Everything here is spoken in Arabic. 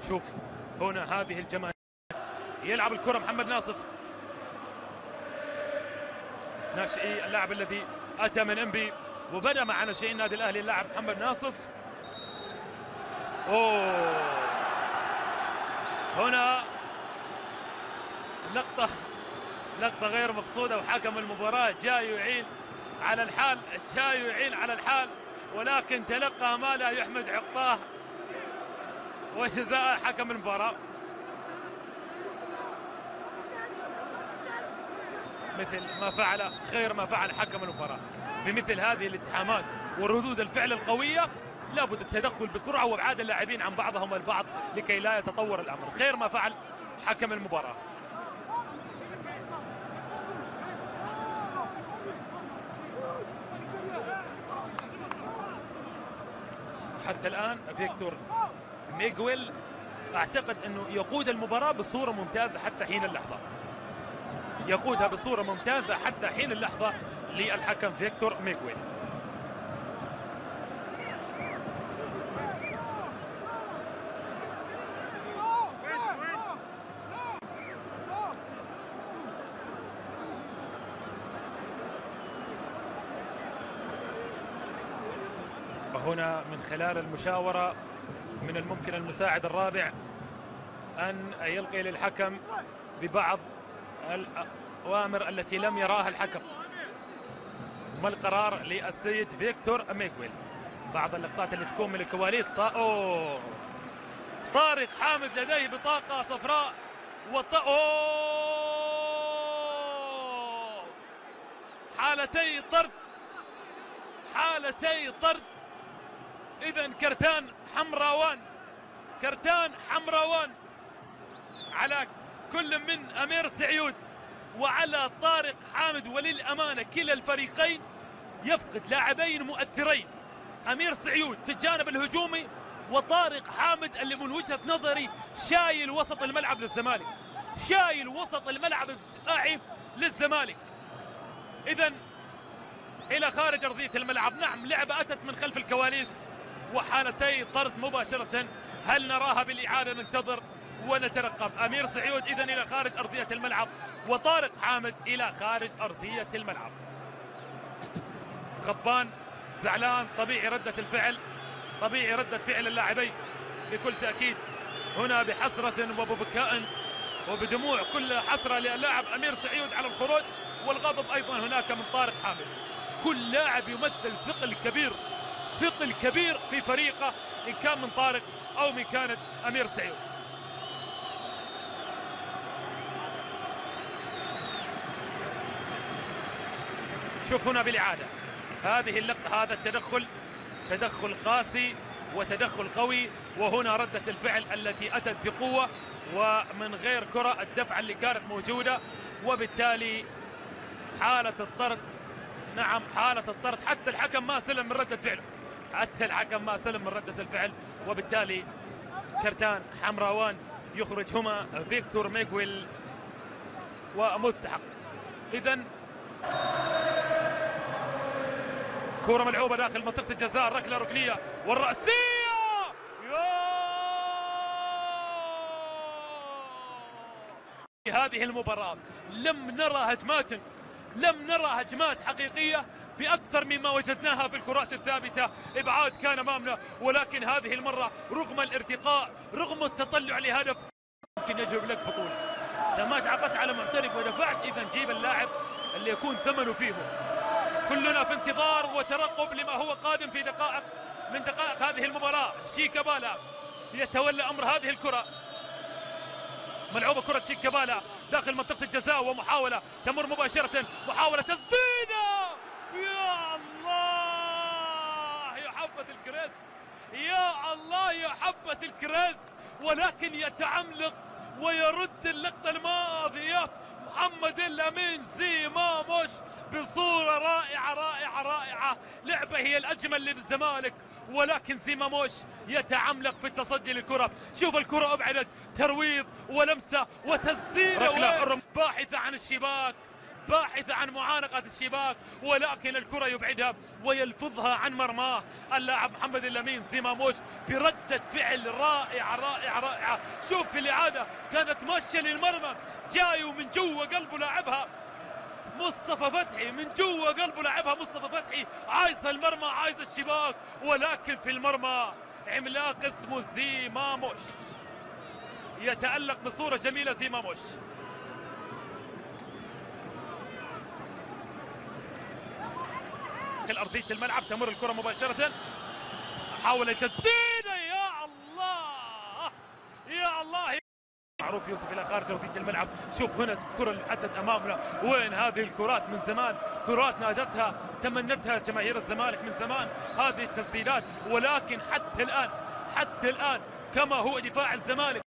شوف هنا هذه الجماهير، يلعب الكرة محمد ناصف، ناشئي اللاعب الذي أتى من انبي وبدأ مع ناشئين النادي الأهلي اللاعب محمد ناصف. هنا لقطة غير مقصودة، وحكم المباراة جاي يعين على الحال، ولكن تلقى ما لا يحمد عقباه وجزاء حكم المباراة. مثل ما فعل خير ما فعل حكم المباراة في مثل هذه الاتهامات وردود الفعل القوية، لابد التدخل بسرعة وابعاد اللاعبين عن بعضهم البعض لكي لا يتطور الأمر. خير ما فعل حكم المباراة. حتى الآن فيكتور ميغويل أعتقد أنه يقود المباراة بصورة ممتازة حتى حين اللحظة، يقودها بصورة ممتازة حتى حين اللحظة للحكم فيكتور ميغويل. وهنا من خلال المشاورة من الممكن المساعد الرابع أن يلقي للحكم ببعض الأوامر التي لم يراها الحكم. ما القرار للسيد فيكتور ميغويل؟ بعض اللقطات اللي تكون من الكواليس. طارق حامد لديه بطاقة صفراء حالتي طرد. إذن كرتان حمراوان على كل من أمير سعيود وعلى طارق حامد. وللأمانة كلا الفريقين يفقد لاعبين مؤثرين، أمير سعيود في الجانب الهجومي وطارق حامد اللي من وجهة نظري شايل وسط الملعب الدفاعي للزمالك. إذن إلى خارج أرضية الملعب. نعم، لعبة أتت من خلف الكواليس وحالتي طرد مباشرة. هل نراها بالإعادة؟ ننتظر ونترقب. أمير سعيود إذن إلى خارج أرضية الملعب وطارق حامد إلى خارج أرضية الملعب. غضبان، زعلان، طبيعي ردة فعل اللاعبين بكل تأكيد هنا بحسرة وببكاء وبدموع، كل حسرة للاعب أمير سعيود على الخروج، والغضب أيضا هناك من طارق حامد. كل لاعب يمثل ثقل كبير في فريقه، إن كان من طارق أو من كانت أمير سعيود. شوف هنا بالإعادة هذه اللقطة، هذا تدخل قاسي وتدخل قوي، وهنا ردة الفعل التي أتت بقوة ومن غير كرة، الدفعة اللي كانت موجودة، وبالتالي حالة الطرد. نعم، حالة الطرد. حتى الحكم ما سلم من ردة الفعل، وبالتالي كرتان حمراوان يخرج هما فيكتور ميغويل ومستحق. إذن كرة ملعوبة داخل منطقة الجزاء، ركلة ركنية والرأسية. هذه المباراة لم نرى هجمات حقيقية بأكثر مما وجدناها في الكرات الثابتة. إبعاد كان أمامنا، ولكن هذه المرة رغم الارتقاء، رغم التطلع لهدف، يمكن يجلب لك بطولة. إذا ما تعاقدت على معترف ودفعت، إذا جيب اللاعب اللي يكون ثمنه فيه. كلنا في انتظار وترقب لما هو قادم في دقائق من دقائق هذه المباراة. شيكابالا يتولى أمر هذه الكرة، ملعوبة كرة شيكابالا داخل منطقة الجزاء، ومحاولة تمر مباشرة، محاولة تسديدة. يا الله يا حبة الكريس، ولكن يتعملق ويرد اللقطة الماضية محمد الأمين زيماموش بصورة رائعة. لعبة هي الأجمل للزمالك، ولكن زيماموش يتعملق في التصدي للكرة. شوف الكرة أبعدت، ترويض ولمسة وتسديدة باحثة عن الشباك، باحثة عن معانقة الشباك، ولكن الكرة يبعدها ويلفظها عن مرماه اللاعب محمد الأمين زيماموش بردة فعل رائعة رائعة رائعة. شوف في الإعادة كانت ماشية للمرمى، جاي ومن جوا قلبه لاعبها مصطفى فتحي، من جوا قلبه لاعبها مصطفى فتحي، عايز المرمى عايز الشباك، ولكن في المرمى عملاق اسمه زيماموش يتألق بصورة جميلة. زيماموش أرضية الملعب، تمر الكرة مباشرة، حاول التسديد، يا الله يا الله، معروف يوسف الى خارج ارضيه الملعب. شوف هنا الكره اللي اتت امامنا، وين هذه الكرات من زمان، كرات نادتها تمنتها جماهير الزمالك من زمان هذه التسديدات، ولكن حتى الان كما هو دفاع الزمالك